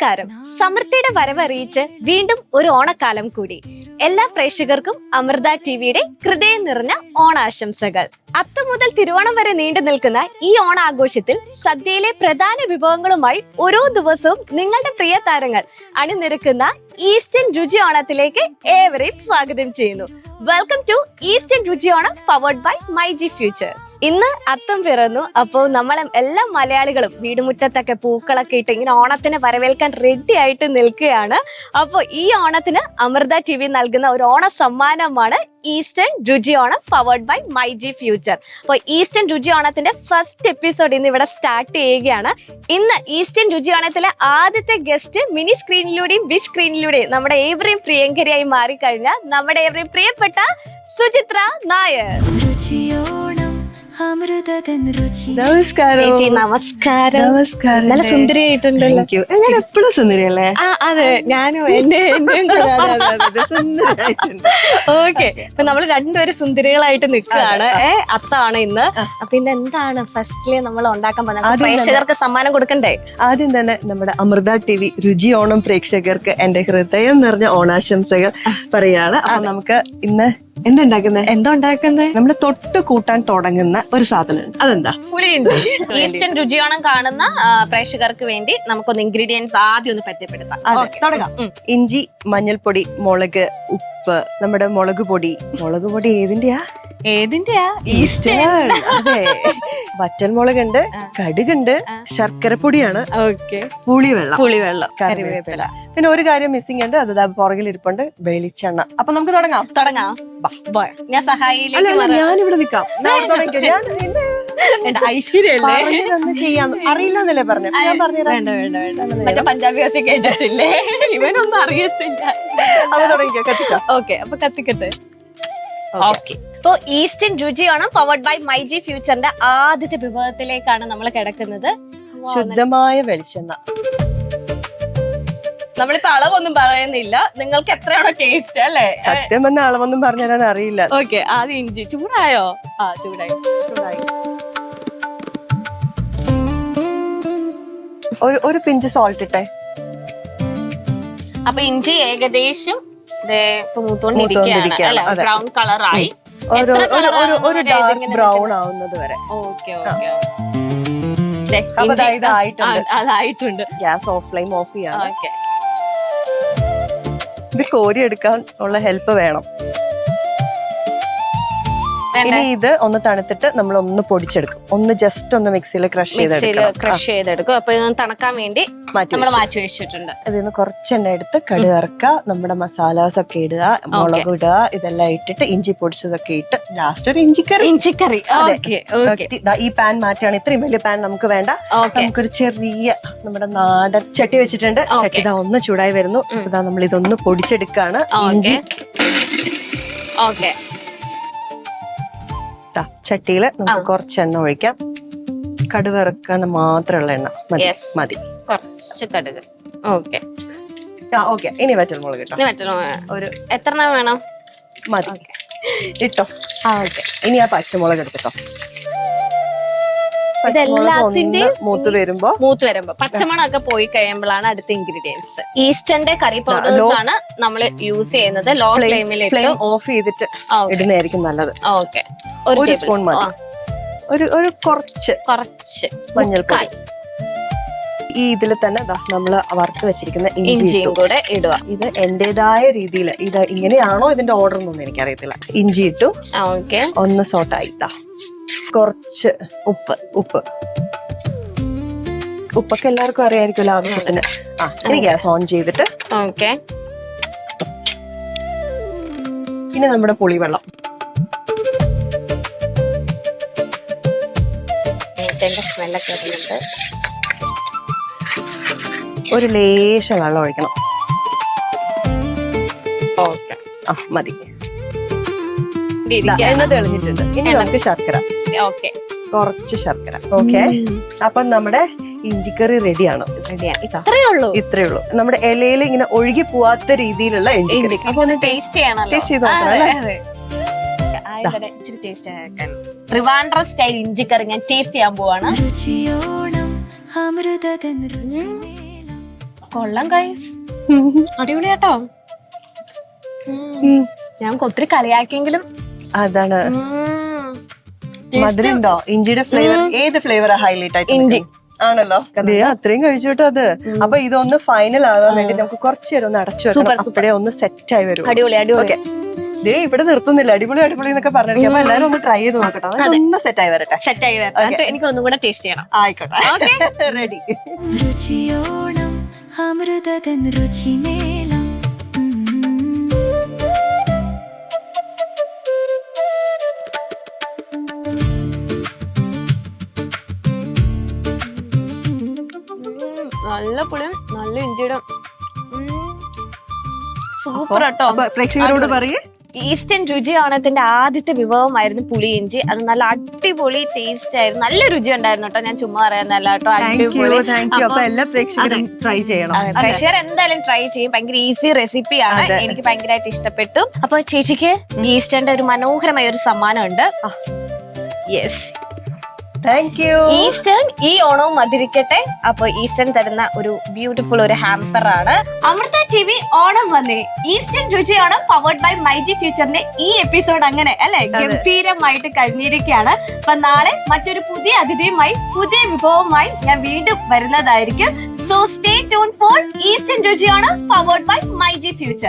നമസ്കാരം. സമൃദ്ധിയുടെ വരവറിയിച്ച് വീണ്ടും ഒരു ഓണക്കാലം കൂടി. എല്ലാ പ്രേക്ഷകർക്കും അമൃത ടിവിയുടെ ഹൃദയം നിറഞ്ഞ ഓണാശംസകൾ. അത്തം മുതൽ തിരുവോണം വരെ നീണ്ടു നിൽക്കുന്ന ഈ ഓണാഘോഷത്തിൽ സദ്യയിലെ പ്രധാന വിഭവങ്ങളുമായി ഓരോ ദിവസവും നിങ്ങളുടെ പ്രിയ താരങ്ങൾ അണിനിരക്കുന്ന ഈസ്റ്റേൺ രുചി ഓണത്തിലേക്ക് ഏവരെയും സ്വാഗതം ചെയ്യുന്നു. വെൽക്കം ടു ഈസ്റ്റേൺ രുചി Onam powered by myG future. ഇന്ന് അത്തം പിറന്നു. അപ്പോൾ നമ്മളെ എല്ലാ മലയാളികളും വീടുമുറ്റത്തൊക്കെ പൂക്കളൊക്കെ ഇട്ട് ഇങ്ങനെ ഓണത്തിനെ വരവേൽക്കാൻ റെഡി ആയിട്ട് നിൽക്കുകയാണ്. അപ്പോൾ ഈ ഓണത്തിന് അമൃത ടിവി നൽകുന്ന ഒരു ഓണ സമ്മാനമാണ് ഈസ്റ്റേൺ രുചി Onam powered by myG future. അപ്പോൾ ഈസ്റ്റേൺ രുചി ഓണത്തിന്റെ ഫസ്റ്റ് എപ്പിസോഡ് ഇന്ന് ഇവിടെ സ്റ്റാർട്ട് ചെയ്യുകയാണ്. ഇന്ന് ഈസ്റ്റേൺ രുചി ഓണത്തിലെ ആദ്യത്തെ ഗസ്റ്റ് മിനി സ്ക്രീനിലൂടെയും ബിഗ് സ്ക്രീനിലൂടെയും നമ്മുടെ ഏവരെയും പ്രിയങ്കരിയായി മാറിക്കഴിഞ്ഞ നമ്മുടെ ഏവരെയും പ്രിയപ്പെട്ട സുചിത്ര നായർ. നമസ്കാരം. ചേച്ചി നമസ്കാരം. നമസ്കാരം. നല്ല സുന്ദരിയായിട്ടുണ്ടല്ലോ. ഞാൻ എപ്പോഴും സുന്ദരിയല്ലേ? അതെ, ഞാനും എന്റെ ഓക്കെ. അപ്പൊ നമ്മള് രണ്ടുപേരും സുന്ദരികളായിട്ട് നിൽക്കുകയാണ്. അത്താണ് ഇന്ന്. അപ്പൊ ഇന്ന് എന്താണ് ഫസ്റ്റില് നമ്മൾ ഉണ്ടാക്കാൻ പോകുന്നത്? പ്രേക്ഷകർക്ക് സമ്മാനം കൊടുക്കണ്ടേ? ആദ്യം തന്നെ നമ്മുടെ അമൃത ടിവി രുചി ഓണം പ്രേക്ഷകർക്ക് എന്റെ ഹൃദയം നിറഞ്ഞ ഓണാശംസകൾ പറയാണ്. അപ്പൊ നമുക്ക് ഇന്ന് എന്താ ഉണ്ടാക്കുന്നത്? നമ്മള് തൊട്ട് കൂട്ടാൻ തുടങ്ങുന്ന ഒരു സാധനമുണ്ട്. അതെന്താ? പുളിയുണ്ട്. ഈസ്റ്റേൺ രുചിയോണം കാണുന്ന പ്രേക്ഷകർക്ക് വേണ്ടി നമുക്കൊന്ന് ഇൻഗ്രീഡിയൻസ് ആദ്യം ഒന്ന് പരിചയപ്പെടുത്താം. തുടങ്ങാം. ഇഞ്ചി, മഞ്ഞൾപ്പൊടി, മുളക്, ഉപ്പ്, നമ്മുടെ മുളക് പൊടി ഏതിന്റെയാ? ഈസ്റ്റേൺ. അതെ, വറ്റൽ മുളകുണ്ട്, കടുകുണ്ട്, ശർക്കര പൊടിയാണ്, പുളിവെള്ളം, കറിവേപ്പില. പിന്നെ ഒരു കാര്യം മിസ്സിംഗ് ഉണ്ട്, അത് പുറകിൽ ഇരിപ്പുണ്ട്, വെളിച്ചെണ്ണ. അപ്പൊ നമുക്ക് തുടങ്ങാം. ഞാൻ സഹായിയിലേക്ക് ഞാനിവിടെ നിൽക്കാം. ഐശ്വര്യല്ലേ ചെയ്യാം. അറിയില്ലെന്നല്ലേ പറഞ്ഞു? ഞാൻ പറഞ്ഞു മറ്റേ പഞ്ചാബി കേട്ടിട്ടില്ലേ? ഇവനൊന്നും അറിയത്തില്ല. അത് തുടങ്ങിക്കോ, കത്തിച്ചോ. ഓക്കെ, അപ്പൊ കത്തിക്കട്ടെ. ഓക്കെ. ഇപ്പൊ ഈസ്റ്റേൺ രുചിയാണ് പവർഡ് ബൈ മൈജി ഫ്യൂച്ചറിന്റെ ആദ്യത്തെ വിഭവത്തിലേക്കാണ് നമ്മൾ കിടക്കുന്നത്. ശുദ്ധമായ വെളിച്ചെണ്ണ. നമ്മളിപ്പോ അളവൊന്നും പറയുന്നില്ല, നിങ്ങൾക്ക് എത്രയാണോ ടേസ്റ്റ് അല്ലേ? സത്യം പറഞ്ഞ അളവൊന്നും പറഞ്ഞു തരാൻ അറിയില്ല. ഓക്കെ, ആദ്യം ഇഞ്ചി. ചൂടായോ? ചൂടായി. ഒരു പിഞ്ച് സോൾട്ട് ഇട്ടെ. അപ്പൊ ഇഞ്ചി ഏകദേശം മൂത്തോണ്ടിരിക്കുകയാണ്. ബ്രൗൺ കളറായി. ഒരു ഡാർക്ക് ബ്രൗൺ ആവുന്നത് വരെ. അതായിട്ടുണ്ട്. ഗ്യാസ് ഓഫ് ഫ്ലെയിം ഓഫ് ചെയ്യാണ്. ഇത് കോരി എടുക്കാൻ ഉള്ള ഹെൽപ്പ് വേണം. ഇനി ഇത് ഒന്ന് തണുത്തിട്ട് നമ്മൾ ഒന്ന് പൊടിച്ചെടുക്കും. ഒന്ന് ജസ്റ്റ് ഒന്ന് മിക്സിയിൽ ക്രഷ് ചെയ്തെടുക്കും. അപ്പൊ തണുക്കാൻ വേണ്ടി നമ്മൾ മാറ്റി വെച്ചിട്ടുണ്ട്. അതിന്ന് കുറച്ചെണ്ണ എടുത്ത് കടുകറക്ക, നമ്മുടെ മസാലാസ് ഒക്കെ ഇടുക, മുളക് ഇടുക, ഇതെല്ലാം ഇട്ടിട്ട് ഇഞ്ചി പൊടിച്ചതൊക്കെ ഇട്ട് ലാസ്റ്റ് ഒരു ഇഞ്ചിക്കറി. ഈ പാൻ മാറ്റാണ്. ഇത്രയും വലിയ പാൻ നമുക്ക് വേണ്ട. നമുക്കൊരു ചെറിയ നമ്മുടെ നാടൻ ചട്ടി വെച്ചിട്ടുണ്ട്. ചട്ടി ഇതാ ഒന്ന് ചൂടായി വരുന്നു. ഇതാ നമ്മൾ ഇതൊന്ന് പൊടിച്ചെടുക്കാണ്. ഇഞ്ചി ചട്ടിയില് നമുക്ക് കുറച്ച് എണ്ണ ഒഴിക്കാം. കടുവറക്കാൻ മാത്രമുള്ള എണ്ണ മതി. കുറച്ച് കടുക്. ഓക്കെ. ഇനി വറ്റൽ മുളക് കേട്ടോ. ഒരു എത്ര വേണം? മതി, ഇട്ടോ. ഇനി ആ പച്ചമുളക് എടുത്തിട്ടോ. മൂത്ത് വരുമ്പോ പച്ചമണമൊക്കെ പോയി കഴിയുമ്പോഴാണ് അടുത്ത ഇൻഗ്രീഡിയൻസ്. ഈസ്റ്റേണിന്റെ കറി പൗഡേഴ്സ് ആണ് നമ്മൾ യൂസ് ചെയ്യുന്നത്. ലോ ഫ്ലെയിമിൽ ഓഫ് ചെയ്തിട്ട് ഇടുന്നതായിരിക്കും നല്ലത്. ഓക്കെ, ഒരു സ്പൂൺ മതി. ഒരു കുറച്ച് മഞ്ഞൾപ്പൊടി. ഈ ഇതിൽ തന്നെ നമ്മള് വറുത്ത് വെച്ചിരിക്കുന്ന ഇഞ്ചിയും കൂടെ ഇടുക. ഇത് എന്റേതായ രീതിയിൽ ഇത് ഇങ്ങനെയാണോ ഇതിന്റെ ഓർഡർ എന്നൊന്നും എനിക്കറിയത്തില്ല. ഇഞ്ചി ഇട്ടു. ഒന്ന് സോട്ടായി. കുറച്ച് ഉപ്പൊക്കെ എല്ലാവർക്കും അറിയായിരിക്കുമല്ലോ ആവശ്യത്തിന്. ഇനി ഗ്യാസ് ഓൺ ചെയ്തിട്ട് ഇനി നമ്മുടെ പുളിവെള്ളം. ഒരു ലേശം വെള്ളം ഒഴിക്കണം. മതി. എണ്ണ തെളിഞ്ഞിട്ടുണ്ട്. ഇനി നമുക്ക് ശർക്കര. കുറച്ച് ശർക്കര. ഓക്കെ. അപ്പൊ നമ്മുടെ ഇഞ്ചിക്കറി റെഡിയാണോ? ഇത്രയേ ഉള്ളൂ. നമ്മുടെ ഇലയിൽ ഇങ്ങനെ ഒഴുകി പോവാത്ത രീതിയിലുള്ള ഇഞ്ചിക്കറി. അപ്പൊ ഒന്ന് ടേസ്റ്റ് ചെയ്ത് നോക്കണം. ട്രിവാൻഡ്രം സ്റ്റൈൽ ഇഞ്ചിക്കറി ഞാൻ ടേസ്റ്റ് ചെയ്യാൻ പോവാണ്. കൊള്ളാം ഗൈസ്, അടിപൊളിയാട്ടോ. ഞങ്ങൾക്ക് ഒത്തിരി കളിയാക്കിയെങ്കിലും അതാണ്. മധുരണ്ടോ? ഇഞ്ചിയുടെ ഫ്ലേവർ ഏത് ഫ്ലേവറാ ഹൈലൈറ്റ് ആയിട്ട്? ഇഞ്ചി ആണല്ലോ. അത്രയും കഴിച്ചോട്ടോ അത്. അപ്പൊ ഇതൊന്ന് ഫൈനൽ ആവാൻ വേണ്ടി നമുക്ക് കുറച്ചു നേരം ഒന്ന് അടച്ചു വെക്കണം. അപ്പോഴേ ഒന്ന് സെറ്റ് ആയി വരും. അടിപൊളി അടിപൊളി. ഓക്കെ, ദേ ഇവിടെ നിർത്തുന്നില്ല, അടിപൊളി അടിപൊളി എന്നൊക്കെ പറഞ്ഞിരിക്കും. അപ്പൊ എല്ലാരും ഒന്ന് ട്രൈ ചെയ്ത് നോക്കട്ടെ, അതൊന്ന് സെറ്റ് ആയി വരട്ടെ. സെറ്റ് ആയി വരട്ടെ. എനിക്ക് ഒന്നും കൂടെ ടേസ്റ്റ് ചെയ്യണം. ആയിക്കോട്ടെ, റെഡി. രുചിയോണം അമൃതതൻ രുചിമേളം. നല്ല പുളിയും നല്ല ഇഞ്ചിയുടെ സൂപ്പർ കേട്ടോ. അപ്പൊ പ്രേക്ഷകരോട് പറയേ, ഈസ്റ്റേൺ രുചി ഓണത്തിന്റെ ആദ്യത്തെ വിഭവമായിരുന്നു പുളി ഇഞ്ചി. അത് നല്ല അടിപൊളി ടേസ്റ്റ് ആയിരുന്നു, നല്ല രുചി ഉണ്ടായിരുന്നു കേട്ടോ. ഞാൻ ചുമ്മാ പറയാന്നല്ല കേട്ടോ, അടിപൊളി. അപ്പൊ എല്ലാ പ്രേക്ഷകരും ട്രൈ ചെയ്യണം. പ്രേക്ഷകർ എന്തായാലും ട്രൈ ചെയ്യും. ഭയങ്കര ഈസി റെസിപ്പിയാണ്, എനിക്ക് ഭയങ്കരമായിട്ട് ഇഷ്ടപ്പെട്ടു. അപ്പൊ ചേച്ചിക്ക് ഈസ്റ്റേണിന്റെ ഒരു മനോഹരമായ ഒരു സമ്മാനം ഉണ്ട്. Yes, thank you. ഈസ്റ്റേൺ ഈ ഓണവും മധുരിക്കട്ടെ. അപ്പൊ ഈസ്റ്റേൺ തരുന്ന ഒരു ബ്യൂട്ടിഫുൾ ഒരു ഹാമ്പർ ആണ്. അമൃത TV ഓണം വന്നേ, ഈസ്റ്റേൺ രുചി ഓണം പവർഡ് ബൈ മൈജി ഫ്യൂച്ചറിന്റെ ഈ എപ്പിസോഡ് അങ്ങനെ അല്ലെ ഗംഭീരമായിട്ട് കഴിഞ്ഞിരിക്കുകയാണ്. അപ്പൊ നാളെ മറ്റൊരു പുതിയ അതിഥിയുമായി പുതിയ വിഭവമായി ഞാൻ വീണ്ടും വരുന്നതായിരിക്കും. So stay tuned for eastern രുചി Onam powered by myG future.